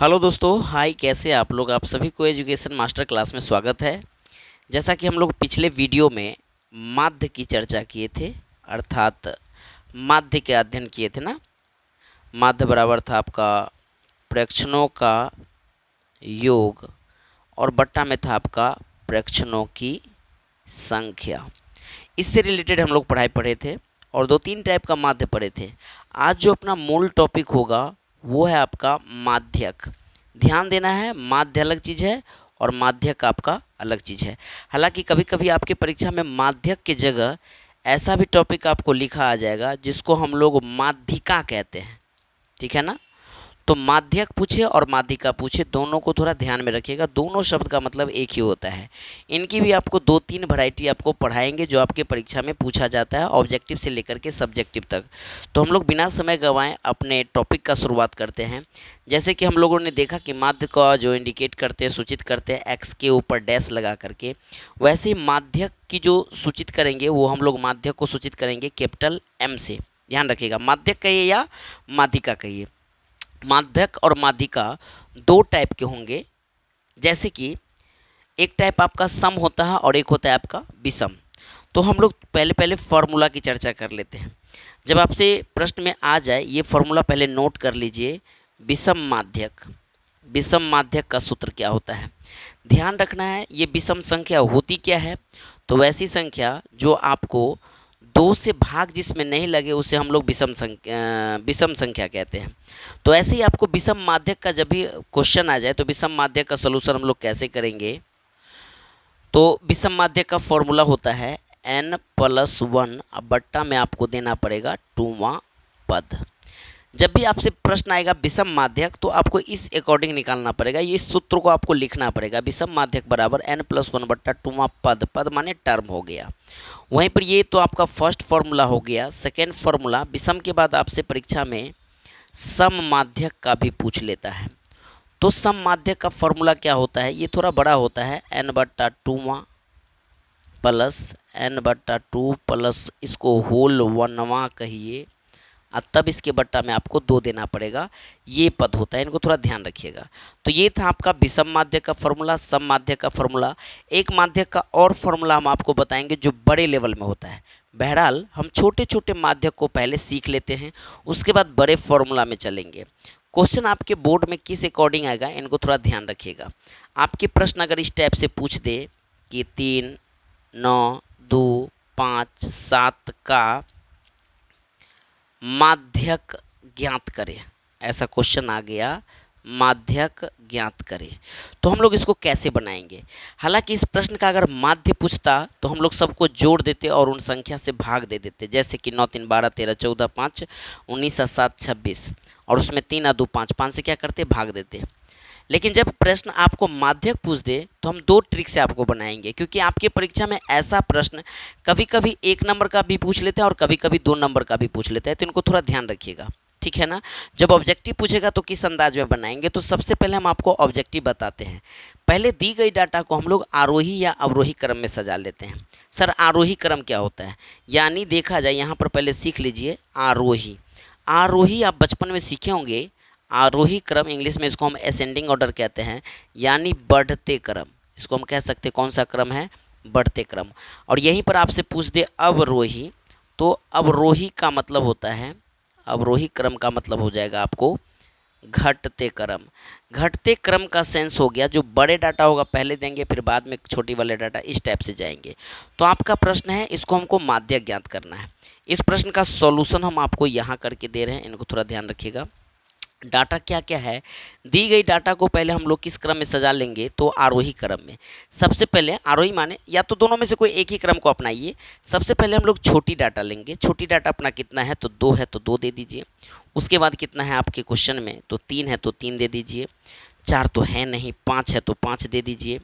Hello दोस्तों, हाय। कैसे हैं आप लोग? आप सभी को एजुकेशन मास्टर क्लास में स्वागत है। जैसा कि हम लोग पिछले वीडियो में माध्य की चर्चा किए थे, अर्थात माध्य के अध्ययन किए थे ना। माध्य बराबर था आपका प्रेक्षणों का योग और बट्टा में था आपका प्रेक्षणों की संख्या। इससे रिलेटेड हम लोग पढ़ाई पढ़े थे और दो तीन टाइप का माध्य पढ़े थे। आज जो अपना मूल टॉपिक होगा वो है आपका माध्यक। ध्यान देना है, माध्य अलग चीज़ है और माध्यक आपका अलग चीज़ है। हालांकि कभी कभी आपके परीक्षा में माध्यक की जगह ऐसा भी टॉपिक आपको लिखा आ जाएगा जिसको हम लोग माध्यिका कहते हैं, ठीक है ना। तो माध्यक पूछे और माध्यिका पूछे, दोनों को थोड़ा ध्यान में रखिएगा। दोनों शब्द का मतलब एक ही होता है। इनकी भी आपको दो तीन वैरायटी आपको पढ़ाएंगे जो आपके परीक्षा में पूछा जाता है, ऑब्जेक्टिव से लेकर के सब्जेक्टिव तक। तो हम लोग बिना समय गंवाए अपने टॉपिक का शुरुआत करते हैं। जैसे कि हम लोगों ने देखा कि माध्य का जो इंडिकेट करते हैं, सूचित करते हैं एक्स के ऊपर डैश लगा करके, वैसे ही माध्यक की जो सूचित करेंगे वो हम लोग माध्यक को सूचित करेंगे कैपिटल एम से। ध्यान रखिएगा, माध्यक कहिए या माध्यिका कहिए। माध्यक और माध्यिका दो टाइप के होंगे। जैसे कि एक टाइप आपका सम होता है और एक होता है आपका विषम। तो हम लोग पहले पहले फॉर्मूला की चर्चा कर लेते हैं। जब आपसे प्रश्न में आ जाए ये फॉर्मूला पहले नोट कर लीजिए। विषम माध्यक, विषम माध्यक का सूत्र क्या होता है ध्यान रखना है। ये विषम संख्या होती क्या है? तो वैसी संख्या जो आपको दो से भाग जिसमें नहीं लगे उसे हम लोग विषम संख्या कहते हैं। तो ऐसे ही आपको विषम माध्यक का जब भी क्वेश्चन आ जाए तो विषम माध्यक का सलूशन हम लोग कैसे करेंगे? तो विषम माध्यक का फॉर्मूला होता है n+1, अब बट्टा में आपको देना पड़ेगा 2वां पद। जब भी आपसे प्रश्न आएगा विषम माध्यक तो आपको इस अकॉर्डिंग निकालना पड़ेगा, इस सूत्र को आपको लिखना पड़ेगा। विषम माध्यक बराबर n+1 बट्टा 2वां पद, पद माने टर्म हो गया। वहीं पर ये तो आपका फर्स्ट फॉर्मूला हो गया। सेकेंड फॉर्मूला, विषम के बाद आपसे परीक्षा में सम माध्यक का भी पूछ लेता है। तो सम माध्यक का फॉर्मूला क्या होता है? ये थोड़ा बड़ा होता है, n/2 प्लस n/2 प्लस इसको होल 1वां कहिए, और तब इसके बट्टा में आपको 2 देना पड़ेगा। ये पद होता है, इनको थोड़ा ध्यान रखिएगा। तो ये था आपका विषम माध्यक का फॉर्मूला, सम माध्यक का फॉर्मूला। एक माध्यक का और फॉर्मूला हम आपको बताएंगे जो बड़े लेवल में होता है। बहरहाल हम छोटे छोटे माध्यक को पहले सीख लेते हैं, उसके बाद बड़े फॉर्मूला में चलेंगे। क्वेश्चन आपके बोर्ड में किस अकॉर्डिंग आएगा इनको थोड़ा ध्यान रखिएगा। आपके प्रश्न अगर इस टाइप से पूछ दे कि 3, 9, 2, 5, 7 का माध्यक ज्ञात करें, ऐसा क्वेश्चन आ गया, माध्यक ज्ञात करें, तो हम लोग इसको कैसे बनाएंगे? हालांकि इस प्रश्न का अगर माध्य पूछता तो हम लोग सबको जोड़ देते और उन संख्या से भाग दे देते। जैसे कि 9 3 12 13 14 5 19 7 26 और उसमें 3 2 5 5 से क्या करते? भाग देते। लेकिन जब प्रश्न आपको माध्यक पूछ दे तो हम दो ट्रिक से आपको बनाएंगे, क्योंकि आपके परीक्षा में ऐसा प्रश्न कभी कभी 1 नंबर का भी पूछ लेते हैं और कभी कभी 2 नंबर का भी पूछ लेते हैं। तो इनको थोड़ा ध्यान रखिएगा, ठीक है ना। जब ऑब्जेक्टिव पूछेगा तो किस अंदाज में बनाएंगे? तो सबसे पहले हम आपको ऑब्जेक्टिव बताते हैं। पहले दी गई डाटा को हम लोग आरोही या अवरोही क्रम में सजा लेते हैं। सर आरोही क्रम क्या होता है? यानी देखा जाए, यहाँ पर पहले सीख लीजिए आरोही। आरोही आप बचपन में सीखे होंगे। आरोही क्रम इंग्लिश में इसको हम असेंडिंग ऑर्डर कहते हैं, यानी बढ़ते क्रम। इसको हम कह सकते हैं कौन सा क्रम है? बढ़ते क्रम। और यहीं पर आपसे पूछ दे अवरोही, तो अवरोही का मतलब होता है, अवरोही क्रम का मतलब हो जाएगा आपको घटते क्रम। घटते क्रम का सेंस हो गया, जो बड़े डाटा होगा पहले देंगे, फिर बाद में छोटी वाले डाटा, इस टाइप से जाएंगे। तो आपका प्रश्न है, इसको हमको माध्यक ज्ञात करना है। इस प्रश्न का सॉल्यूशन हम आपको यहाँ करके दे रहे हैं, इनको थोड़ा ध्यान रखिएगा। डाटा क्या क्या है? दी गई डाटा को पहले हम लोग किस क्रम में सजा लेंगे? तो आरोही क्रम में। सबसे पहले आरोही माने या तो दोनों में से कोई एक ही क्रम को अपनाइए। सबसे पहले हम लोग छोटी डाटा लेंगे। छोटी डाटा अपना कितना है? तो 2 है तो 2 दे दीजिए। उसके बाद कितना है आपके क्वेश्चन में? तो 3 है तो 3 दे दीजिए। 4 तो है नहीं, 5 है तो 5 दे दीजिए।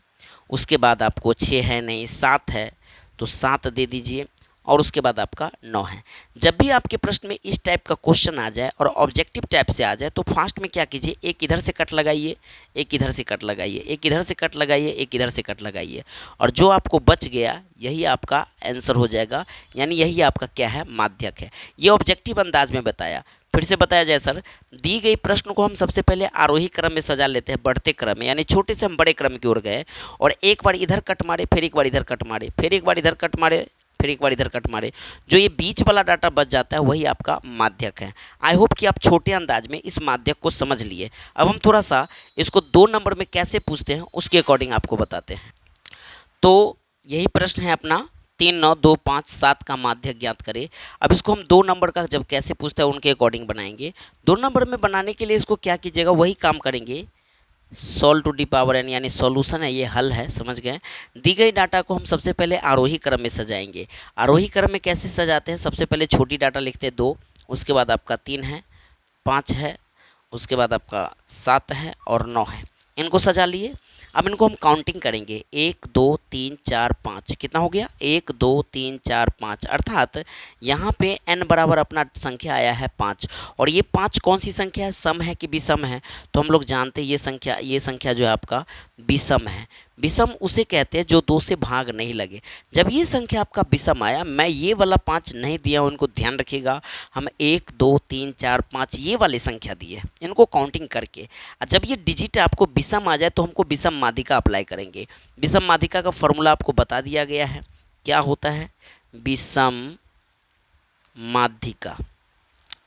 उसके बाद आपको 6 है नहीं, 7 है तो 7 दे दीजिए। और उसके बाद आपका 9 है। जब भी आपके प्रश्न में इस टाइप का क्वेश्चन आ जाए और ऑब्जेक्टिव टाइप से आ जाए तो फास्ट में क्या कीजिए? एक इधर से कट लगाइए, एक इधर से कट लगाइए, एक इधर से कट लगाइए, एक इधर से कट लगाइए, और जो आपको बच गया यही आपका आंसर हो जाएगा। यानी यही आपका क्या है? माध्यक है। ये ऑब्जेक्टिव अंदाज में बताया। फिर से बताया जाए सर, दी गई प्रश्न को हम सबसे पहले आरोही क्रम में सजा लेते हैं, बढ़ते क्रम में, यानी छोटे से हम बड़े क्रम की ओर गए और एक बार इधर कट मारे, फिर एक बार इधर कट मारे, फिर एक बार इधर कट मारे, फिर एक बार इधर कट मारे, जो ये बीच वाला डाटा बच जाता है वही आपका माध्यक है। आई होप कि आप छोटे अंदाज में इस माध्यक को समझ लिए। अब हम थोड़ा सा इसको 2 नंबर में कैसे पूछते हैं उसके अकॉर्डिंग आपको बताते हैं। तो यही प्रश्न है अपना 3, 9, 2, 5, 7 का माध्यक ज्ञात करें। अब इसको हम 2 नंबर का जब कैसे पूछते हैं उनके अकॉर्डिंग बनाएंगे। 2 नंबर में बनाने के लिए इसको क्या कीजिएगा, वही काम करेंगे, solve to the power n, यानी सॉल्यूशन है, ये हल है, समझ गए। दी गई डाटा को हम सबसे पहले आरोही क्रम में सजाएंगे। आरोही क्रम में कैसे सजाते हैं, सबसे पहले छोटी डाटा लिखते हैं 2, उसके बाद आपका 3 है, 5 है, उसके बाद आपका 7 है और 9 है, इनको सजा लिए। अब इनको हम काउंटिंग करेंगे, 1, 2, 3, 4, 5, कितना हो गया, 1, 2, 3, 4, 5, अर्थात यहाँ पे n बराबर अपना संख्या आया है 5। और ये 5 कौन सी संख्या है, सम है कि विषम है, तो हम लोग जानते हैं ये संख्या जो है आपका विषम है। विषम उसे कहते हैं जो 2 से भाग नहीं लगे। जब ये संख्या आपका विषम आया, मैं ये वाला 5 नहीं दिया हूँ, इनको ध्यान रखिएगा, हम 1, 2, 3, 4, 5 ये वाली संख्या दिए, इनको काउंटिंग करके। जब ये डिजिट आपको विषम आ जाए तो हमको विषम माध्यिका अप्लाई करेंगे। विषम माध्यिका का फॉर्मूला आपको बता दिया गया है, क्या होता है, विषम माध्यिका,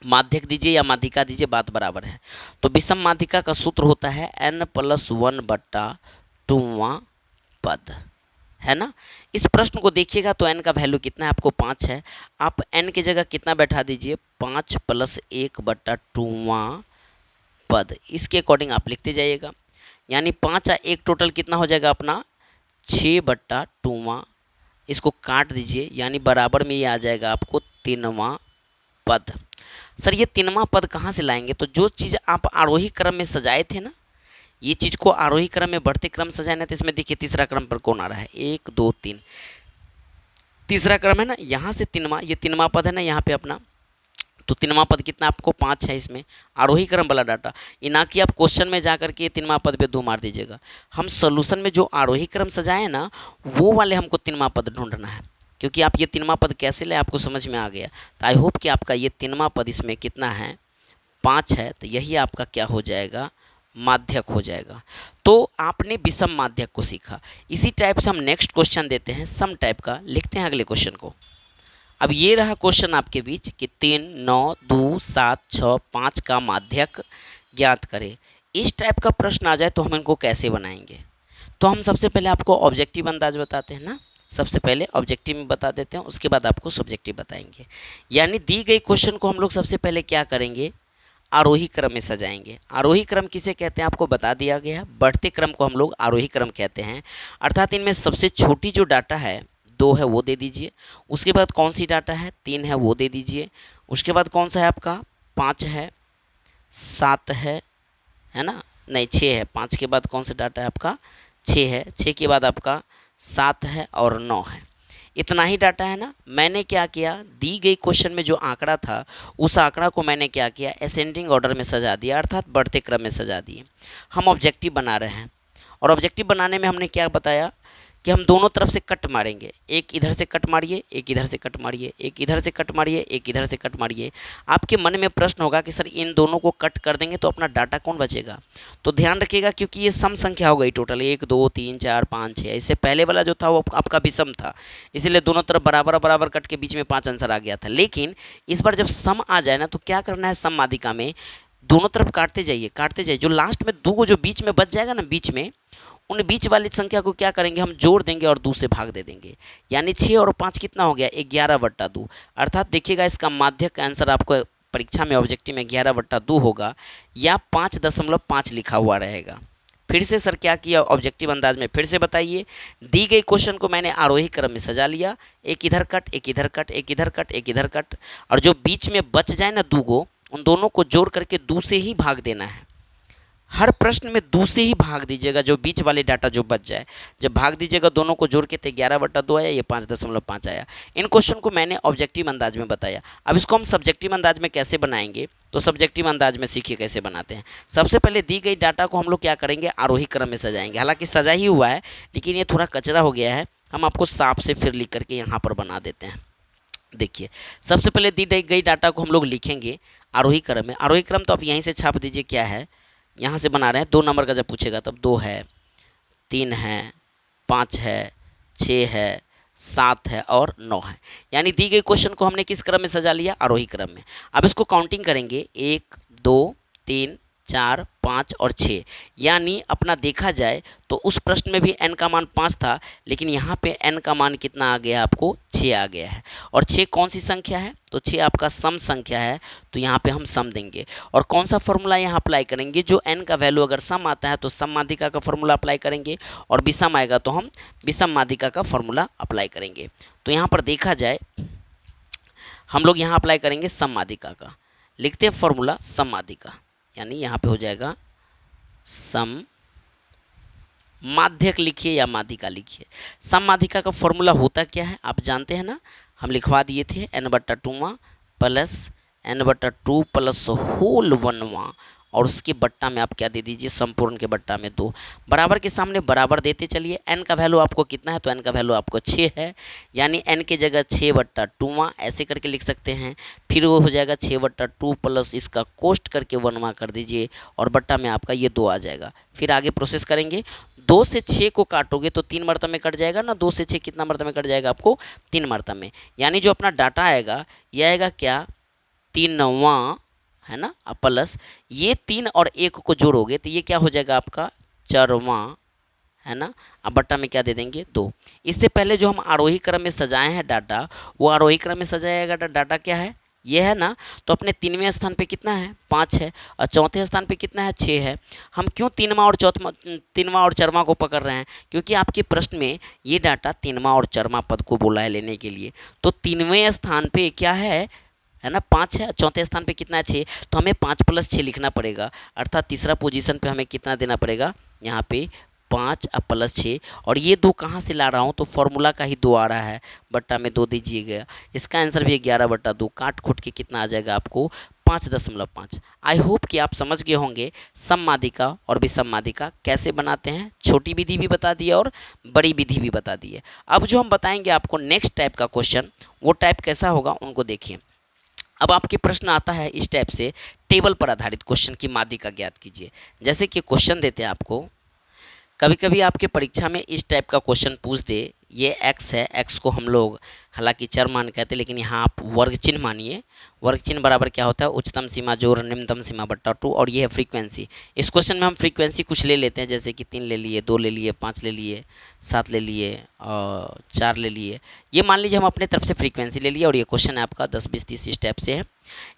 माध्यक दीजिए या माध्यिका दीजिए, बात बराबर है। तो विषम माध्यिका का सूत्र होता है n+1/2वां पद, है ना। इस प्रश्न को देखिएगा तो n का वैल्यू कितना है, आपको 5 है। आप n की जगह कितना बैठा दीजिए, 5 + 1/2वां पद, इसके अकॉर्डिंग आप लिखते जाइएगा। यानी 5 और 1 टोटल कितना हो जाएगा अपना 6/2वां, इसको काट दीजिए, यानी बराबर में ये आ जाएगा आपको 3वां पद। सर ये 3वां पद कहाँ से लाएंगे, तो जो चीज़ आप आरोही क्रम में सजाए थे ना, ये चीज़ को आरोही क्रम में बढ़ते क्रम सजाना, तो इसमें देखिए तीसरा क्रम पर कौन आ रहा है, 1, 2, 3, तीसरा क्रम है ना, यहाँ से 3वां, ये 3वां पद है ना यहाँ पे अपना, तो 3वां पद कितना आपको 5 है इसमें, आरोही क्रम वाला डाटा। ये ना कि आप क्वेश्चन में जा करके 3वां पद पे 2 मार दीजिएगा, हम सोल्यूशन में जो आरोही क्रम सजाए ना वो वाले हमको 3वां पद ढूंढना है, क्योंकि आप ये 3वां पद कैसे ले आपको समझ में आ गया। तो आई होप कि आपका ये 3वां पद इसमें कितना है, 5 है, तो यही आपका क्या हो जाएगा, माध्यक हो जाएगा। तो आपने विषम माध्यक को सीखा। इसी टाइप से हम नेक्स्ट क्वेश्चन देते हैं सम टाइप का, लिखते हैं अगले क्वेश्चन को। अब ये रहा क्वेश्चन आपके बीच कि 3, 9, 2, 7, 6, 5 का माध्यक ज्ञात करें। इस टाइप का प्रश्न आ जाए तो हम इनको कैसे बनाएंगे, तो हम सबसे पहले आपको ऑब्जेक्टिव अंदाज बताते हैं ना, सबसे पहले ऑब्जेक्टिव में बता देते हैं, उसके बाद आपको सब्जेक्टिव बताएंगे। यानी दी गई क्वेश्चन को हम लोग सबसे पहले क्या करेंगे, आरोही क्रम में सजाएंगे। आरोही क्रम किसे कहते हैं आपको बता दिया गया है, बढ़ते क्रम को हम लोग आरोही क्रम कहते हैं। अर्थात इनमें सबसे छोटी जो डाटा है 2 है वो दे दीजिए, उसके बाद कौन सी डाटा है 3 है वो दे दीजिए, उसके बाद कौन सा है आपका 5 है, 7 है ना, नहीं 6 है, 5 के बाद कौन सा डाटा है आपका 6 है, 6 के बाद आपका 7 है और 9 है। इतना ही डाटा है ना। मैंने क्या किया, दी गई क्वेश्चन में जो आंकड़ा था उस आंकड़ा को मैंने क्या किया, असेंडिंग ऑर्डर में सजा दिया, अर्थात बढ़ते क्रम में सजा दिए। हम ऑब्जेक्टिव बना रहे हैं और ऑब्जेक्टिव बनाने में हमने क्या बताया कि हम दोनों तरफ से कट मारेंगे, एक इधर से कट मारिए, एक इधर से कट मारिए, एक इधर से कट मारिए, एक इधर से कट मारिए। आपके मन में प्रश्न होगा कि सर इन दोनों को कट कर देंगे तो अपना डाटा कौन बचेगा, तो ध्यान रखिएगा क्योंकि ये सम संख्या हो गई टोटल 1, 2, 3, 4, 5, 6। इससे पहले वाला जो था वो आपका विषम था, इसलिए दोनों तरफ बराबर बराबर कट के बीच में 5 आंसर आ गया था। लेकिन इस बार जब सम आ जाए ना तो क्या करना है, सम माध्यिका में दोनों तरफ काटते जाइए, जो लास्ट में 2 को जो बीच में बच जाएगा ना, बीच में उन बीच वाली संख्या को क्या करेंगे, हम जोड़ देंगे और 2 से भाग दे देंगे। यानी 6 और 5 कितना हो गया, 11/2। अर्थात देखिएगा इसका माध्यक का आंसर आपको परीक्षा में ऑब्जेक्टिव में 11/2 होगा या 5.5 लिखा हुआ रहेगा। फिर से सर क्या किया, ऑब्जेक्टिव अंदाज में फिर से बताइए। दी गई क्वेश्चन को मैंने आरोही क्रम में सजा लिया, एक इधर कट, एक इधर कट, एक इधर कट, एक इधर कट, और जो बीच में बच जाए ना 2 को, उन दोनों को जोड़ करके 2 से ही भाग देना है। हर प्रश्न में 2 से ही भाग दीजिएगा, जो बीच वाले डाटा जो बच जाए, जब भाग दीजिएगा दोनों को जोड़ के, तो 11/2 आया, ये 5.5 आया। इन क्वेश्चन को मैंने ऑब्जेक्टिव अंदाज में बताया। अब इसको हम सब्जेक्टिव अंदाज में कैसे बनाएंगे, तो सब्जेक्टिव अंदाज में सीखिए कैसे बनाते हैं। सबसे पहले दी गई डाटा को हम लोग क्या करेंगे, आरोही क्रम में सजाएंगे। हालांकि सजा ही हुआ है लेकिन ये थोड़ा कचरा हो गया है, हम आपको साफ से फिर लिख करके यहाँ पर बना देते हैं। देखिए, सबसे पहले दी गई डाटा को हम लोग लिखेंगे आरोही क्रम में। आरोही क्रम तो आप यहीं से छाप दीजिए, क्या है, यहाँ से बना रहे हैं। 2 नंबर का जब पूछेगा तब 2 है, 3 है, 5 है, 6 है, 7 है और 9 है। यानी दी गई क्वेश्चन को हमने किस क्रम में सजा लिया, आरोही क्रम में। अब इसको काउंटिंग करेंगे, 1 2 3 4 5 और 6। यानी अपना देखा जाए तो उस प्रश्न में भी n का मान 5 था, लेकिन यहाँ पे n का मान कितना आ गया, आपको 6 आ गया है। और 6 कौन सी संख्या है, तो 6 आपका सम संख्या है, तो यहाँ पे हम सम देंगे। और कौन सा फॉर्मूला यहाँ अप्लाई करेंगे, जो n का वैल्यू अगर सम आता है तो सम माध्यिका का फॉर्मूला अप्लाई करेंगे, और विषम आएगा तो हम विषम माध्यिका का फॉर्मूला अप्लाई करेंगे। तो यहाँ पर देखा जाए हम लोग यहाँ अप्लाई करेंगे सम माध्यिका का। लिखते हैं फॉर्मूला सम माध्यिका, यानी यहाँ पे हो जाएगा सम माध्यक लिखिए या माध्यिका लिखिए। सम माध्यिका का फॉर्मूला होता क्या है आप जानते हैं ना, हम लिखवा दिए थे n/2 plus n/2 plus whole 1वां, और उसके बट्टा में आप क्या दे दीजिए, संपूर्ण के बट्टा में 2। बराबर के सामने बराबर देते चलिए। n का वैल्यू आपको कितना है, तो n का वैल्यू आपको 6 है, यानी n की जगह 6/2 ऐसे करके लिख सकते हैं। फिर वो हो जाएगा 6/2 प्लस इसका कोष्ट करके 1वां कर दीजिए, और बट्टा में आपका ये 2 आ जाएगा। फिर आगे प्रोसेस करेंगे, 2 से 6 को काटोगे तो 3 मरतबे में कट जाएगा ना। 2 से 6 कितना मरतबे में कट जाएगा, आपको 3 मरतबे में। यानी जो अपना डाटा आएगा ये आएगा क्या, 3वां, है ना। अब प्लस ये 3 और 1 को जोड़ोगे तो ये क्या हो जाएगा आपका 4वां, है ना। अब बट्टा में क्या दे देंगे, 2। इससे पहले जो हम आरोही क्रम में सजाए हैं डाटा, वो आरोही क्रम में सजाया गया डाटा क्या है, ये है ना। तो अपने 3वें स्थान पे कितना है, 5 है, और चौथे स्थान पे कितना है, 6 है। हम क्यों 3वां और 4वां को पकड़ रहे हैं, क्योंकि आपके प्रश्न में ये डाटा 3वां और 4वां पद को बोला है लेने के लिए। तो 3वें स्थान पे क्या है ना, 5 है, चौथे स्थान पे कितना है, 6। तो हमें 5 + 6 लिखना पड़ेगा, अर्थात तीसरा पोजीशन पे हमें कितना देना पड़ेगा, यहाँ पे 5 + 6। और ये 2 कहाँ से ला रहा हूँ, तो फॉर्मूला का ही 2 आ रहा है, बट्टा में 2 दीजिएगा। इसका आंसर भी 11/2, काट खुट के कितना आ जाएगा आपको 5.5। आई होप कि आप समझ गए होंगे सम माध्यिका और विषम माध्यिका कैसे बनाते हैं। छोटी विधि भी बता दी और बड़ी विधि भी बता दी है। अब जो हम बताएंगे आपको नेक्स्ट टाइप का क्वेश्चन, वो टाइप कैसा होगा उनको देखिए। अब आपके प्रश्न आता है इस टाइप से, टेबल पर आधारित क्वेश्चन की माध्यिका ज्ञात कीजिए। जैसे कि क्वेश्चन देते हैं आपको, कभी कभी आपके परीक्षा में इस टाइप का क्वेश्चन पूछ दे, ये x है, x को हम लोग हालांकि चर मान कहते हैं, लेकिन यहाँ आप वर्ग चिन्ह मानिए। वर्ग चिन्ह बराबर क्या होता है, उच्चतम सीमा जोड़ निम्नतम सीमा बट्टा 2, और ये है फ्रीक्वेंसी। इस क्वेश्चन में हम फ्रीक्वेंसी कुछ ले लेते हैं, जैसे कि 3 ले लिए, 2 ले लिए, 5 ले लिए, 7 ले लिए और 4 ले लिए। ये मान लीजिए हम अपने तरफ से फ्रीक्वेंसी ले लिए, और ये क्वेश्चन है आपका 10 20 30 इस टाइप से है।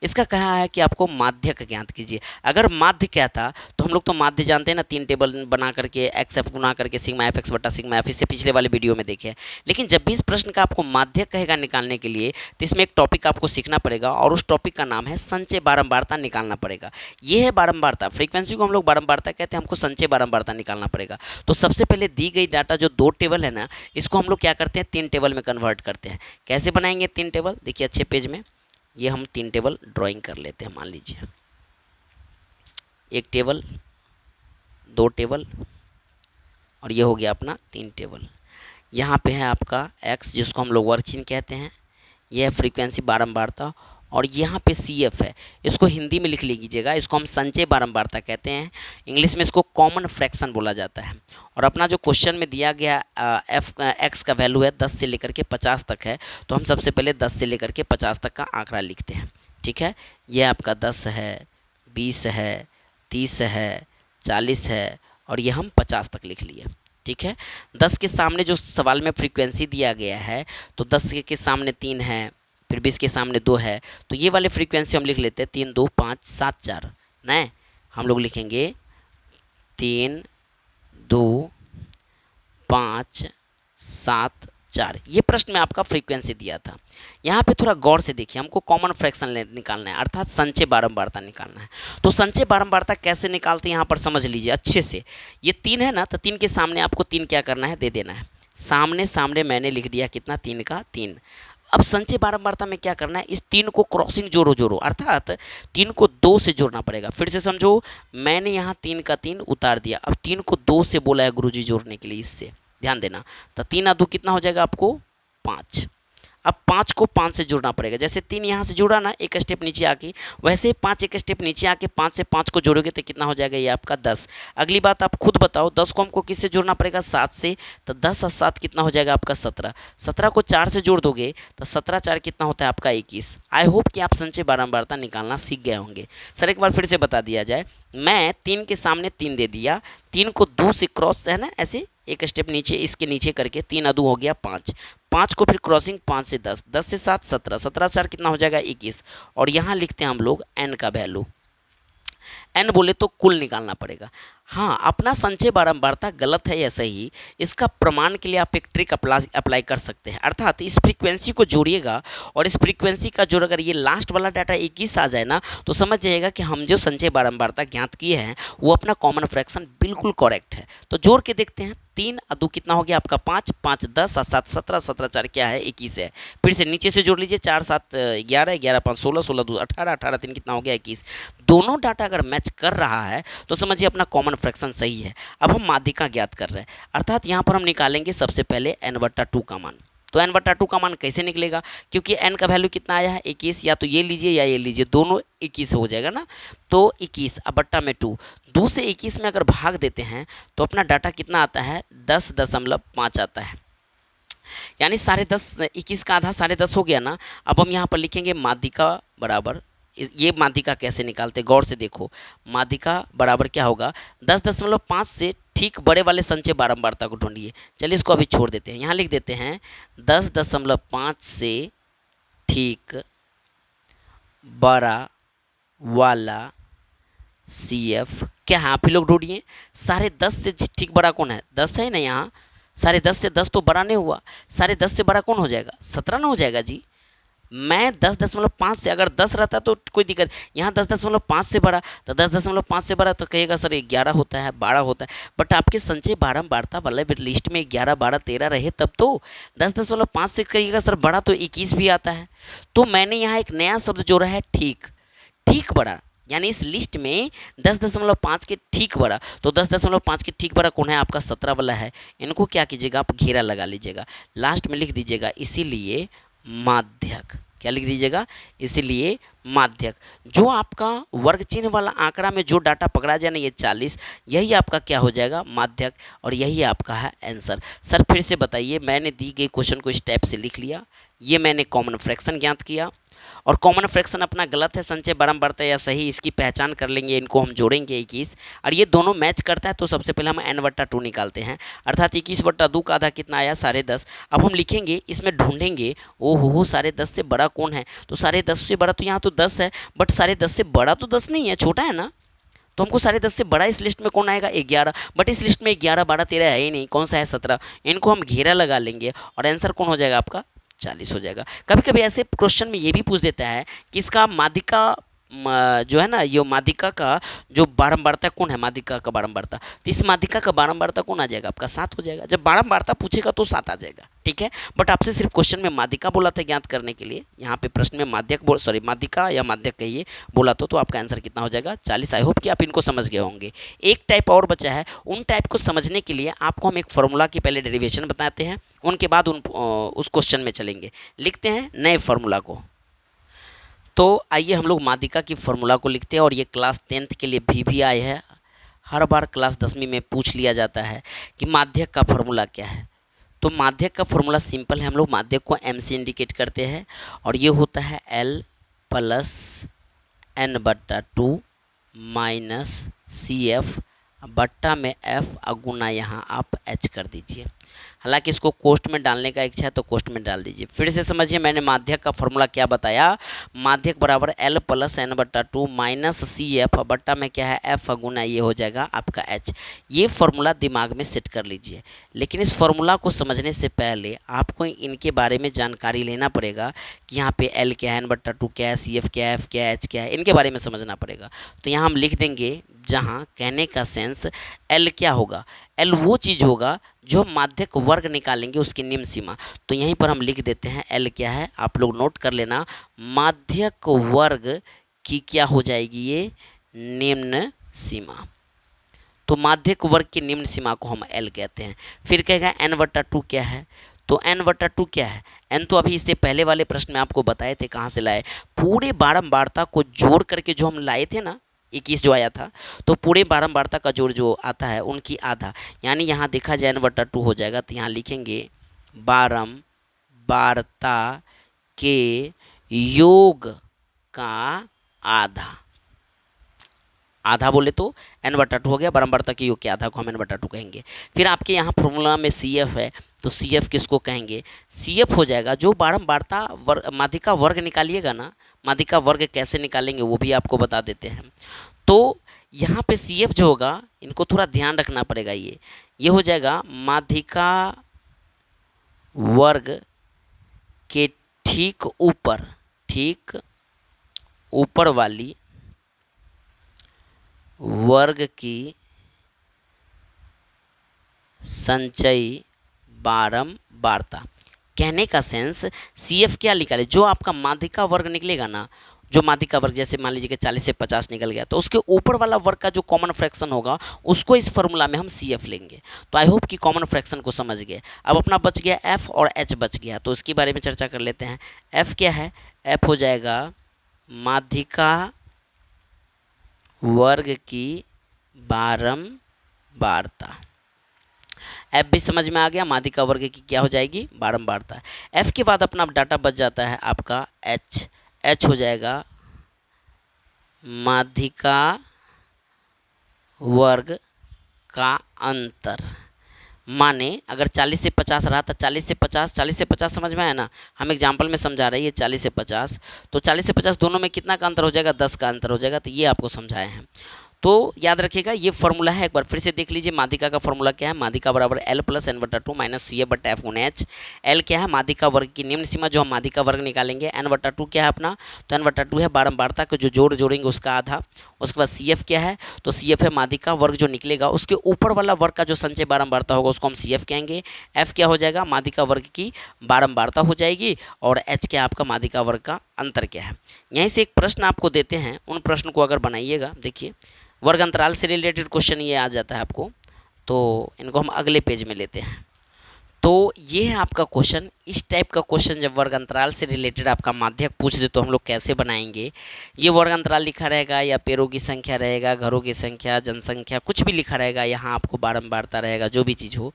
इसका कहा है कि आपको माध्यक ज्ञात कीजिए। अगर माध्य क्या था, तो हम लोग तो माध्य जानते हैं ना, 3 टेबल बना करके एक्स एफ गुना करके सिग्मा एफ एक्स बटा सिग्मा एफ, इससे पिछले वाले वीडियो में देखे हैं। लेकिन जब भी इस प्रश्न का आपको माध्यक कहेगा निकालने के लिए, तो इसमें एक टॉपिक आपको सीखना पड़ेगा, और उस टॉपिक का नाम है संचय बारंबारता निकालना पड़ेगा। ये है बारंबारता, फ्रीक्वेंसी को हम लोग बारंबारता कहते हैं, हमको संचय बारंबारता निकालना पड़ेगा। तो सबसे पहले दी गई डाटा जो 2 टेबल है ना, इसको हम लोग क्या करते हैं, 3 टेबल में कन्वर्ट करते हैं। कैसे बनाएंगे 3 टेबल, देखिए अच्छे पेज में ये हम 3 टेबल ड्राइंग कर लेते हैं। मान लीजिए 1 टेबल, 2 टेबल, और ये हो गया अपना 3 टेबल। यहाँ पे है आपका x, जिसको हम लोग वर्ग चिन्ह कहते हैं, यह है फ्रीक्वेंसी बारंबारता, और यहाँ पे CF है, इसको हिंदी में लिख लीजिएगा, इसको हम संचय बारंबारता कहते हैं। इंग्लिश में इसको कॉमन फ्रैक्शन बोला जाता है। और अपना जो क्वेश्चन में दिया गया x का वैल्यू है 10 से लेकर के 50 तक है, तो हम सबसे पहले 10 से लेकर के 50 तक का आंकड़ा लिखते हैं। ठीक है, यह आपका 10 है, 20 है, 30 है, 40 है, और ये हम 50 तक लिख लिए। ठीक है, 10 के सामने जो सवाल में फ्रीक्वेंसी दिया गया है, तो 10 के सामने 3 है, फिर 20 के सामने 2 है, तो ये वाले फ्रीक्वेंसी हम लिख लेते हैं 3 2 5 7 4। नहीं, हम लोग लिखेंगे 3 2 5 7 4। ये प्रश्न में आपका फ्रीक्वेंसी दिया था। यहाँ पे थोड़ा गौर से देखिए, हमको कॉमन फ्रैक्शन निकालना है, अर्थात संचय बारंबारता निकालना है। तो संचय बारंबारता कैसे निकालते हैं यहाँ पर समझ लीजिए अच्छे से। ये 3 है ना, तो 3 के सामने आपको 3 क्या करना है, दे देना है। सामने सामने मैंने लिख दिया कितना, 3 का 3। अब संचय बारंबारता में क्या करना है, इस 3 को क्रॉसिंग जोड़ो, अर्थात 3 को 2 से जोड़ना पड़ेगा। फिर से समझो, मैंने यहाँ 3 का 3 उतार दिया, अब 3 को 2 से बोला है गुरुजी जोड़ने के लिए, इससे ध्यान देना। तो 3 और 2 कितना हो जाएगा आपको 5। अब 5 को 5 से जुड़ना पड़ेगा। जैसे 3 यहाँ से जुड़ा ना एक स्टेप नीचे आके, वैसे 5 एक स्टेप नीचे आके 5 से 5 को जोड़ोगे तो कितना हो जाएगा, ये आपका 10। अगली बात आप खुद बताओ, 10 को हमको किससे जोड़ना पड़ेगा, 7 से, तो 10 और 7 कितना हो जाएगा आपका 17। 17 को 4 से जोड़ दोगे तो 17 4 कितना होता है आपका 21। आई होप कि आप संचय बारंबारता निकालना सीख गए होंगे। सर एक बार फिर से बता दिया जाए, मैं 3 के सामने 3 दे दिया, 3 को 2 से क्रॉस है ना, ऐसे एक स्टेप नीचे इसके नीचे करके 3 अदू हो गया 5, 5 को फिर क्रॉसिंग 5 से 10, 10 से 7 17, 17 4 कितना हो जाएगा 21। और यहाँ लिखते हैं हम लोग n का वैल्यू, n बोले तो कुल निकालना पड़ेगा। हाँ, अपना संचय बारंबारता गलत है या सही, इसका प्रमाण के लिए आप एक ट्रिक अप्लाई कर सकते हैं। अर्थात इस फ्रीक्वेंसी को जोड़िएगा और इस फ्रीक्वेंसी का जोड़ अगर ये लास्ट वाला डाटा 21 आ जाए ना, तो समझ जाइएगा कि हम जो संचय बारंबारता ज्ञात किए हैं वो अपना कॉमन फ्रैक्शन बिल्कुल करेक्ट है। तो जोड़ के देखते हैं, 3 अदू कितना हो गया आपका 5, 5 10 और 7 17, 17 4 क्या है 21 है। फिर से नीचे से जोड़ लीजिए, 4 7 11, 11 5 16, 16 2 18, 18 3 कितना हो गया 21। दोनों डाटा अगर मैच कर रहा है तो समझिए अपना कॉमन फ्रैक्शन सही है। अब हम माध्यिका ज्ञात कर रहे हैं, अर्थात यहाँ पर हम निकालेंगे सबसे पहले n/2 का मान। तो n/2 का मान कैसे निकलेगा, क्योंकि n का वैल्यू कितना आया है 21, या तो ये लीजिए या ये लीजिए, दोनों 21 हो जाएगा ना। तो 21 अब बट्टा में 2, 2 से 21 में अगर भाग देते हैं तो अपना डाटा कितना आता है 10.5 आता है, यानी 10.5, 21 का आधा 10.5 हो गया ना। अब हम यहाँ पर लिखेंगे माध्यिका बराबर, ये माध्यिका कैसे निकालते गौर से देखो, माध्यिका बराबर क्या होगा 10.5 से ठीक बड़े वाले संचय बारंबारता को ढूंढिए। चलिए इसको अभी छोड़ देते हैं, यहाँ लिख देते हैं 10.5 से ठीक बड़ा वाला CF क्या है, आप ही लोग ढूंढिए। 10.5 से ठीक बड़ा कौन है, 10 है ना यहाँ, 10.5 से 10 तो बड़ा नहीं हुआ, 10.5 से बड़ा कौन हो जाएगा 17 ना हो जाएगा जी। मैं 10.5 से अगर 10 रहता तो कोई दिक्कत, यहाँ 10.5 से बड़ा, तो 10.5 से बड़ा तो कहेगा सर 11 होता है 12 होता है, बट आपके संचय बारंबारता वाले लिस्ट में 11 12 13 रहे तब तो 10.5 से कहिएगा सर बड़ा तो 21 भी आता है। तो मैंने यहाँ एक नया शब्द जोड़ा है ठीक, ठीक बड़ा, यानी इस लिस्ट में 10.5 के ठीक बड़ा, तो 10.5 के ठीक बड़ा कौन है आपका 17 वाला है। इनको क्या कीजिएगा आप घेरा लगा लीजिएगा, लास्ट में लिख दीजिएगा इसीलिए माध्यक, क्या लिख दीजिएगा इसीलिए माध्यक। जो आपका वर्ग चिन्ह वाला आंकड़ा में जो डाटा पकड़ा जाए ना ये 40, यही आपका क्या हो जाएगा माध्यक, और यही आपका है आंसर। सर फिर से बताइए, मैंने दी गई क्वेश्चन को इस टाइप से लिख लिया, ये मैंने कॉमन फ्रैक्शन ज्ञात किया, और कॉमन फ्रैक्शन अपना गलत है, संचय बारंबारता या सही, इसकी पहचान कर लेंगे, इनको हम जोड़ेंगे 21, और ये दोनों मैच करता है तो सबसे पहले हम n/2 निकालते हैं, अर्थात 21/2 का आधा कितना आया 10.5। अब हम लिखेंगे इसमें ढूंढेंगे, ओ हो 10.5 से बड़ा कौन है, तो 10.5 से बड़ा तो यहाँ तो 10 है, बट 10.5 से बड़ा तो 10 नहीं है, छोटा है ना, तो हमको 10.5 से बड़ा इस लिस्ट में कौन आएगा 11, बट इस लिस्ट में 11 12 13 है ही नहीं, कौन सा है 17। इनको हम घेरा लगा लेंगे और आंसर कौन हो जाएगा आपका 40 हो जाएगा। कभी कभी ऐसे क्वेश्चन में ये भी पूछ देता है कि इसका माध्यिका जो है ना, ये माध्यिका का जो बारंबारता कौन है, माध्यिका का बारंबारता, तो इस माध्यिका का बारंबारता कौन आ जाएगा आपका 7 हो जाएगा। जब बारंबारता पूछेगा तो 7 आ जाएगा, ठीक है। बट आपसे सिर्फ क्वेश्चन में माध्यिका बोला था ज्ञात करने के लिए, यहाँ पे प्रश्न में माध्यिका या माध्यक कहिए बोला तो आपका आंसर कितना हो जाएगा 40। आई होप कि आप इनको समझ गए होंगे। एक टाइप और बचा है, उन टाइप को समझने के लिए आपको हम एक फॉर्मूला की पहले डेरिवेशन बताते हैं, उनके बाद उस क्वेश्चन में चलेंगे। लिखते हैं नए फॉर्मूला को। तो आइए हम लोग माध्यिका की फॉर्मूला को लिखते हैं, और ये क्लास 10th के लिए भी आए है, हर बार क्लास 10वीं में पूछ लिया जाता है कि माध्यक का फॉर्मूला क्या है। तो माध्यक का फॉर्मूला सिंपल है, हम लोग माध्यक को m से इंडिकेट करते हैं, और ये होता है L + n/2 माइनस CF बट्टा में F गुना यहाँ आप H कर दीजिए। हालांकि इसको कोष्ठ में डालने का इच्छा है तो कोष्ठ में डाल दीजिए। फिर से समझिए, मैंने माध्यक का फॉर्मूला क्या बताया, माध्यक बराबर L + n/2 माइनस CF बट्टा में क्या है F गुना ये हो जाएगा आपका H। ये फॉर्मूला दिमाग में सेट कर लीजिए, लेकिन इस फॉर्मूला को समझने से पहले आपको इनके बारे में जानकारी लेना पड़ेगा कि यहाँ पे L क्या है, n/2 क्या है, CF क्या है, F क्या है, H क्या है, इनके बारे में समझना पड़ेगा। तो यहाँ हम लिख देंगे, जहाँ कहने का सेंस L क्या होगा, L वो चीज़ होगा जो माध्यक वर्ग निकालेंगे उसकी निम्न सीमा। तो यहीं पर हम लिख देते हैं L क्या है, आप लोग नोट कर लेना, माध्यक वर्ग की क्या हो जाएगी ये निम्न सीमा। तो तो माध्यक वर्ग की निम्न सीमा को हम एल कहते हैं। फिर कहेगा n/2 क्या है, तो n/2 क्या है, n तो अभी इससे पहले वाले प्रश्न में आपको बताए थे कहाँ से लाए, पूरे बारंबारता को जोड़ करके जो हम लाए थे ना 21 जो आया था, तो पूरे बारंबारता का जोड़ जो आता है उनकी आधा, यानी यहाँ देखा जाए n/2 हो जाएगा, तो यहाँ लिखेंगे बारंबारता के योग का आधा, आधा बोले तो n/2 हो गया, बारंबारता के योग के आधा को हम n/2 कहेंगे। फिर आपके यहाँ फॉर्मूला में CF है, तो CF किसको कहेंगे, CF हो जाएगा जो बारंबारता माध्यिका वर्ग निकालिएगा ना, माध्यिका वर्ग कैसे निकालेंगे वो भी आपको बता देते हैं। तो यहाँ पे CF जो होगा, इनको थोड़ा ध्यान रखना पड़ेगा, ये हो जाएगा माध्यिका वर्ग के ठीक ऊपर वाली वर्ग की संचयी बारंबारता। कहने का सेंस CF क्या निकाले, जो आपका माध्यिका वर्ग निकलेगा ना, जो माध्यिका वर्ग जैसे मान लीजिए कि 40 से 50 निकल गया, तो उसके ऊपर वाला वर्ग का जो कॉमन फ्रैक्शन होगा उसको इस फॉर्मूला में हम CF लेंगे। तो आई होप कि कॉमन फ्रैक्शन को समझ गए। अब अपना बच गया F और H बच गया, तो इसके बारे में चर्चा कर लेते हैं। F क्या है, F हो जाएगा माध्यिका वर्ग की बारंबारता। F भी समझ में आ गया, माध्यिका वर्ग की क्या हो जाएगी, बारंबारता। F के बाद अपना डाटा बच जाता है आपका H हो जाएगा माध्यिका वर्ग का अंतर। माने अगर 40 से 50 रहा था, 40 से 50 समझ में आया ना, हम एग्जाम्पल में समझा रहे हैं, ये 40 से 50, तो 40 से 50 दोनों में कितना का अंतर हो जाएगा, 10 का अंतर हो जाएगा, तो ये आपको समझाए हैं। तो याद रखिएगा ये फॉर्मूला है, एक बार फिर से देख लीजिए। माध्यिका का फॉर्मूला क्या है, माध्यिका बराबर L + n/2 - CF/F/H। L क्या है, माध्यिका वर्ग की निम्न सीमा, जो हम माध्यिका वर्ग निकालेंगे। n/2 क्या है अपना, तो n/2 है बारंबारता को जो जोड़ेंगे उसका आधा। उसके बाद CF क्या है, तो CF है माध्यिका वर्ग जो निकलेगा उसके ऊपर वाला वर्ग का जो संचय बारंबारता होगा उसको हम CF कहेंगे। F क्या हो जाएगा, माध्यिका वर्ग की बारंबारता हो जाएगी, और H क्या आपका माध्यिका वर्ग का अंतर क्या है। यहीं से एक प्रश्न आपको देते हैं, उन प्रश्न को अगर बनाइएगा, देखिए वर्ग अंतराल से रिलेटेड क्वेश्चन ये आ जाता है आपको, तो इनको हम अगले पेज में लेते हैं। तो ये है आपका क्वेश्चन। इस टाइप का क्वेश्चन जब वर्ग अंतराल से रिलेटेड आपका माध्यक पूछ दे तो हम लोग कैसे बनाएंगे। ये वर्ग अंतराल लिखा रहेगा, या पैरों की संख्या रहेगा, घरों की संख्या, जनसंख्या, कुछ भी लिखा रहेगा, यहाँ आपको बारंबारता रहेगा, जो भी चीज़ हो।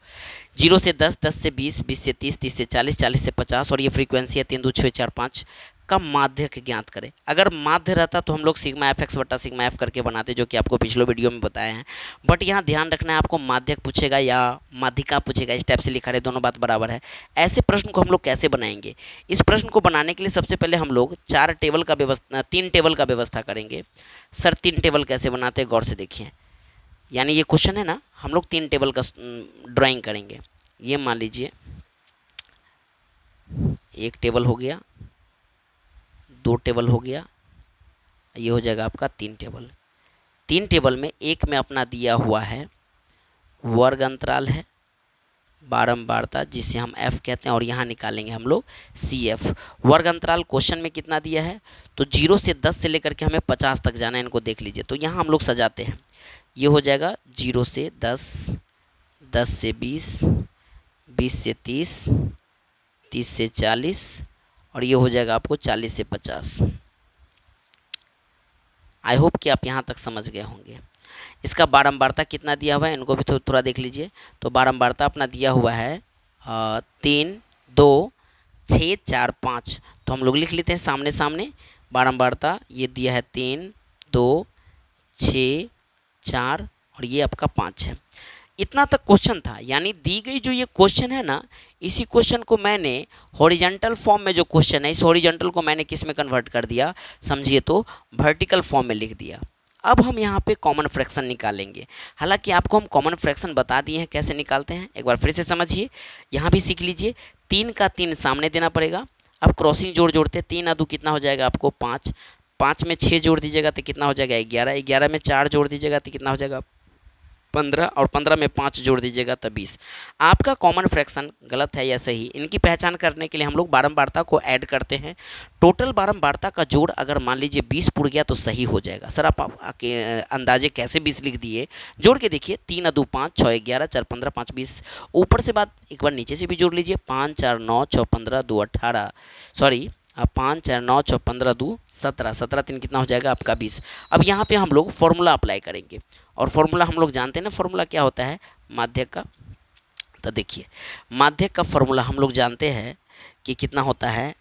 0 से 10, 10 से 20, 20 से 30, 30 से 40, 40 से 50, और ये फ्रीक्वेंसी है 3, 2, 6, 4, 5 का माध्यक ज्ञात करें। अगर माध्य रहता तो हम लोग सिग्मा एफ एक्स बटा सिग्मा एफ करके बनाते, जो कि आपको पिछले वीडियो में बताए हैं। बट यहाँ ध्यान रखना है आपको, माध्यक पूछेगा या माध्यिका पूछेगा, इस टाइप से लिखा रहे, दोनों बात बराबर है। ऐसे प्रश्न को हम लोग कैसे बनाएंगे, इस प्रश्न को बनाने के लिए सबसे पहले हम लोग 3 टेबल का व्यवस्था करेंगे। सर 3 टेबल कैसे बनाते हैं, गौर से देखिए। यानी ये क्वेश्चन है ना, हम लोग 3 टेबल का ड्राइंग करेंगे। ये मान लीजिए एक टेबल हो गया, 2 टेबल हो गया, ये हो जाएगा आपका 3 टेबल। 3 टेबल में एक में अपना दिया हुआ है वर्ग अंतराल है, बारंबारता जिसे हम F कहते हैं, और यहाँ निकालेंगे हम लोग CF। वर्ग अंतराल क्वेश्चन में कितना दिया है, तो 0 से 10 से लेकर के हमें 50 तक जाना है, इनको देख लीजिए। तो यहाँ हम लोग सजाते हैं, ये हो जाएगा 0 से 10, 10 से 20, 20 से 30, 30 से 40, और ये हो जाएगा आपको 40 से 50। आई होप कि आप यहाँ तक समझ गए होंगे। इसका बारंबारता कितना दिया हुआ है, इनको भी थोड़ा देख लीजिए। तो बारंबारता अपना दिया हुआ है 3, 2, 6, 4, 5। तो हम लोग लिख लेते हैं सामने सामने। बारंबारता ये दिया है 3, 2, 6, 4, और ये आपका 5 है। इतना तक क्वेश्चन था। यानी दी गई जो ये क्वेश्चन है ना, इसी क्वेश्चन को मैंने हॉरिजॉन्टल फॉर्म में, जो क्वेश्चन है इस हॉरिजॉन्टल को मैंने किस में कन्वर्ट कर दिया, समझिए तो वर्टिकल फॉर्म में लिख दिया। अब हम यहाँ पे कॉमन फ्रैक्शन निकालेंगे। हालांकि आपको हम कॉमन फ्रैक्शन बता दिए हैं कैसे निकालते हैं, एक बार फिर से समझिए, यहाँ भी सीख लीजिए। 3 का 3 सामने देना पड़ेगा। अब क्रॉसिंग जोड़ते 3 2 कितना हो जाएगा आपको 5, 5 में 6 जोड़ दीजिएगा तो कितना हो जाएगा 11, 11 में 4 जोड़ दीजिएगा तो कितना हो जाएगा 15 और 15 में 5 जोड़ दीजिएगा तो 20। आपका कॉमन फ्रैक्शन गलत है या सही, इनकी पहचान करने के लिए हम लोग बारंबारता को ऐड करते हैं। टोटल बारंबारता का जोड़ अगर मान लीजिए 20 पुर गया तो सही हो जाएगा। सर आप अंदाजे कैसे 20 लिख दिए? जोड़ के देखिए, 3 2 5 6 11 4 15 5 20। ऊपर से बात एक बार नीचे से भी जोड़ लीजिए, 5 4 9 6 15 2 18, सॉरी 5 4 9 6 15 2 17, 17 3 कितना हो जाएगा आपका 20। अब यहाँ पे हम लोग फॉर्मूला अप्लाई करेंगे, और फॉर्मूला हम लोग जानते हैं ना, फॉर्मूला क्या होता है माध्यक का। तो देखिए माध्यक का फॉर्मूला हम लोग जानते हैं कि कितना होता है,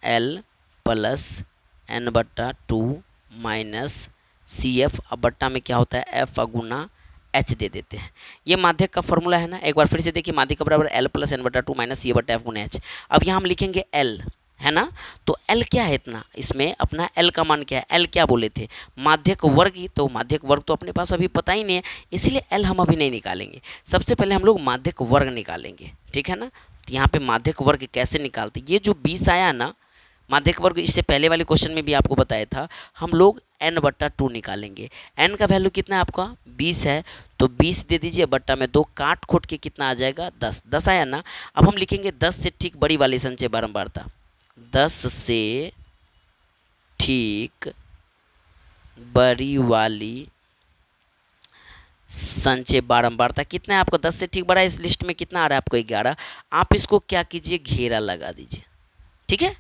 L plus n/2 minus CF, अब बट्टा में क्या होता है F गुना H दे देते हैं। ये माध्यक का फॉर्मूला है ना। एक बार फिर से देखिए, माध्यक का बराबर L plus n/2 minus C/F गुना H। अब यहाँ हम लिखेंगे L है ना, तो L क्या है इतना, इसमें अपना L का मान क्या है, L क्या बोले थे माध्यक वर्ग, तो माध्यक वर्ग तो अपने पास अभी पता ही नहीं है, इसीलिए L हम अभी नहीं निकालेंगे। सबसे पहले हम लोग माध्यक वर्ग निकालेंगे, ठीक है ना। तो यहाँ पे माध्यक वर्ग कैसे निकालते, ये जो 20 आया ना माध्यक वर्ग, इससे पहले वाले क्वेश्चन में भी आपको बताया था, हम लोग n/2 निकालेंगे। n का वैल्यू कितना है आपका 20 है, तो 20 दे दीजिए, बट्टा में 2 काट खोट के कितना आ जाएगा 10, 10 आया ना। अब हम लिखेंगे 10 से ठीक बड़ी वाली संचय बारंबारता, 10 से ठीक बड़ी वाली संचय बारंबारता कितना है आपको, 10 से ठीक बड़ा, इस लिस्ट में कितना आ रहा है आपको 11। आप इसको क्या कीजिए, घेरा लगा दीजिए, ठीक है।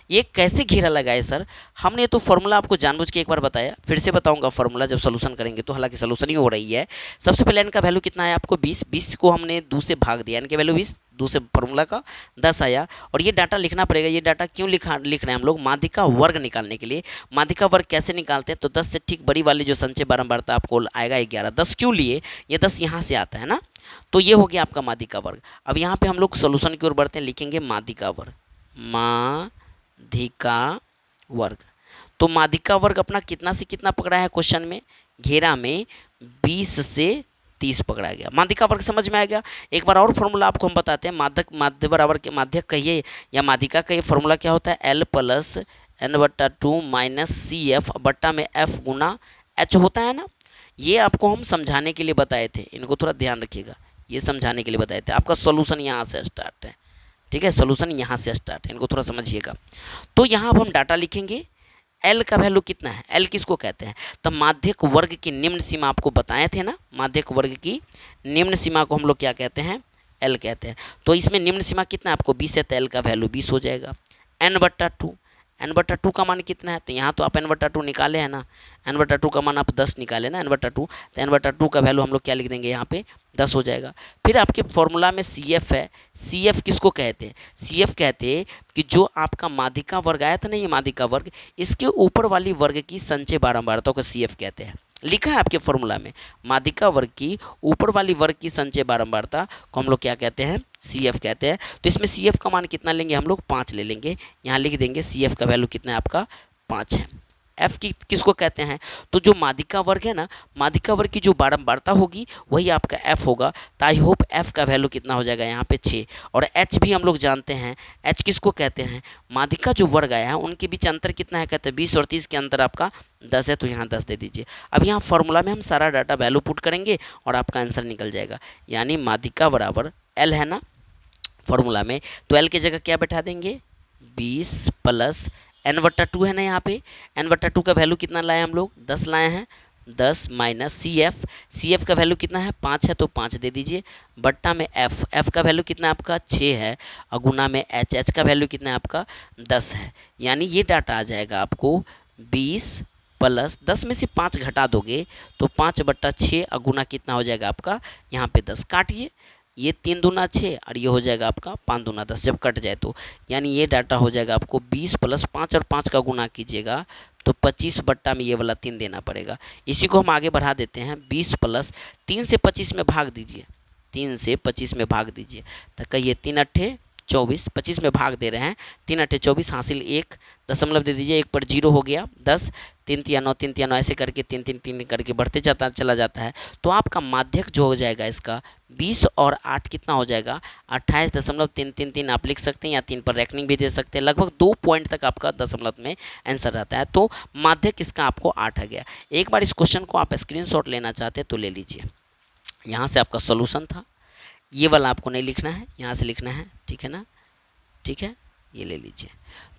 ये कैसे घेरा लगाए सर, हमने तो फॉर्मूला आपको जानबूझ के एक बार बताया, फिर से बताऊंगा फॉर्मूला जब सोल्यूशन करेंगे तो, हालांकि सोल्यूशन ही हो रही है। सबसे पहले n का वैल्यू कितना है आपको 20, 20 को हमने 2 से भाग दिया, n के वैल्यू 20, 2 से फॉर्मूला का 10 आया। और ये डाटा लिखना पड़ेगा, ये डाटा क्यों लिख रहे हैं हम लोग, माध्यिका वर्ग निकालने के लिए। माध्यिका वर्ग कैसे निकालते हैं, तो 10 से ठीक बड़ी वाली जो संचय बारंबारता आपको आएगा 11, 10 क्यों लिए, ये 10 यहाँ से आता है ना, तो ये हो गया आपका माध्यिका वर्ग। अब यहाँ पे हम लोग सोल्यूशन की ओर बढ़ते हैं, लिखेंगे माध्यिका वर्ग, माध्यिका वर्ग। तो माध्यिका वर्ग अपना कितना से कितना पकड़ा है क्वेश्चन में, घेरा में 20 से 30 पकड़ा गया। माध्यिका वर्ग समझ में आ गया। एक बार और फॉर्मूला आपको हम बताते हैं, माध्य बराबर के माध्यक कहिए या माध्यिका का ये फॉर्मूला क्या होता है, L plus n/2 minus CF बट्टा में F गुना H होता है ना। ये आपको हम समझाने के लिए बताए थे, इनको थोड़ा ध्यान रखिएगा, ये समझाने के लिए बताए थे। आपका सोल्यूशन यहाँ से स्टार्ट है, ठीक है, सोल्यूशन यहाँ से स्टार्ट है, इनको थोड़ा समझिएगा। तो यहाँ अब हम डाटा लिखेंगे, L का वैल्यू कितना है, L किसको कहते हैं, तो माध्यक वर्ग की निम्न सीमा आपको बताए थे ना, माध्यक वर्ग की निम्न सीमा को हम लोग क्या कहते हैं, L कहते हैं। तो इसमें निम्न सीमा कितना है आपको 20 है, तो L का वैल्यू 20 हो जाएगा। n/2, n/2 का मान कितना है, तो यहाँ तो आप n/2 निकाले हैं ना, n/2 का मान आप 10 निकाले ना, n/2, तो n/2 का वैल्यू हम लोग क्या लिख देंगे यहाँ पे 10 हो जाएगा। फिर आपके फॉर्मूला में CF है, CF किसको कहते हैं, CF कहते हैं कि जो आपका माध्यिका वर्ग आया था ना, ये माध्यिका वर्ग, इसके ऊपर वाली वर्ग की संचय बारंबारता को CF कहते हैं। लिखा है आपके फॉर्मूला में, माध्यिका वर्ग की ऊपर वाली वर्ग की संचय बारंबारता को हम लोग क्या कहते हैं, CF कहते हैं। तो इसमें CF का मान कितना लेंगे हम लोग 5 ले लेंगे, यहाँ लिख देंगे CF का वैल्यू कितना है आपका 5 है। F की किसको कहते हैं, तो जो माध्यिका वर्ग है ना, माध्यिका वर्ग की जो बारंबारता होगी वही आपका F होगा। तो आई होप F का वैल्यू कितना हो जाएगा यहाँ पे 6। और H भी हम लोग जानते हैं, H किसको कहते हैं, माध्यिका जो वर्ग आया है उनके बीच अंतर कितना है, कहते हैं 20 और 30 के अंतर आपका 10 है, तो यहाँ 10 दे दीजिए। अब यहाँ फॉर्मूला में हम सारा डाटा वैल्यू पुट करेंगे और आपका आंसर निकल जाएगा, यानी माध्यिका बराबर L है ना फॉर्मूला में, तो L की जगह क्या बैठा देंगे 20 प्लस n/2 है ना, यहाँ पे n/2 का वैल्यू कितना लाए हम लोग 10 लाए हैं, 10 माइनस CF का वैल्यू कितना है 5 है, तो 5 दे दीजिए, बट्टा में F का वैल्यू कितना है आपका 6 है, और गुना में H का वैल्यू कितना है आपका 10 है। यानी ये डाटा आ जाएगा आपको 20 प्लस 10 में से 5 घटा दोगे तो 5/6 और गुना कितना हो जाएगा आपका यहाँ पे 10, काटिए, ये 3 दूना 6 और ये हो जाएगा आपका 5 दूना 10 जब कट जाए तो, यानी ये डाटा हो जाएगा आपको 20 प्लस 5 और 5 का गुना कीजिएगा तो 25 बट्टा में ये वाला 3 देना पड़ेगा। इसी को हम आगे बढ़ा देते हैं, 20 प्लस 3 से 25 में भाग दीजिए, 3 से 25 में भाग दीजिए, तो कहिए 3 अट्ठे 24, 25 में भाग दे रहे हैं, 3 अट्ठे 24 हासिल 1 दशमलव दे दीजिए, 1 पर 0 हो गया 10, 3 तिया 9 3 तिया 9 ऐसे करके 3 3 3 करके बढ़ते चला जाता है। तो आपका माध्यक जो हो जाएगा इसका 20 और 8 कितना हो जाएगा 28.333 आप लिख सकते हैं, या 3 पर रैकनिंग भी दे सकते हैं। लगभग 2 पॉइंट तक आपका दशमलव में आंसर रहता है। तो माध्यक इसका आपको 8 आ गया। एक बार इस क्वेश्चन को आप स्क्रीनशॉट लेना चाहते हैं तो ले लीजिए। यहाँ से आपका सॉल्यूशन था, ये वाला आपको नहीं लिखना है, यहाँ से लिखना है, ठीक है ना, ठीक है, ये ले लीजिए।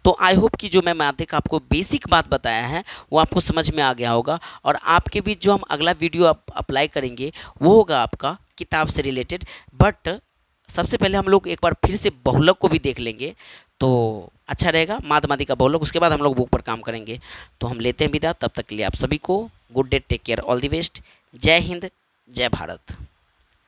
तो आई होप कि जो मैं मैथ आपको बेसिक बात बताया है वो आपको समझ में आ गया होगा, और आपके बीच जो हम अगला वीडियो आप अप्लाई करेंगे वो होगा आपका किताब से रिलेटेड। बट सबसे पहले हम लोग एक बार फिर से बहुलक को भी देख लेंगे तो अच्छा रहेगा, माध्यमातिक का बहुलक, उसके बाद हम लोग बुक पर काम करेंगे। तो हम लेते हैं विदा, तब तक के लिए आप सभी को good day, take care, all the best, जय हिंद, जय भारत।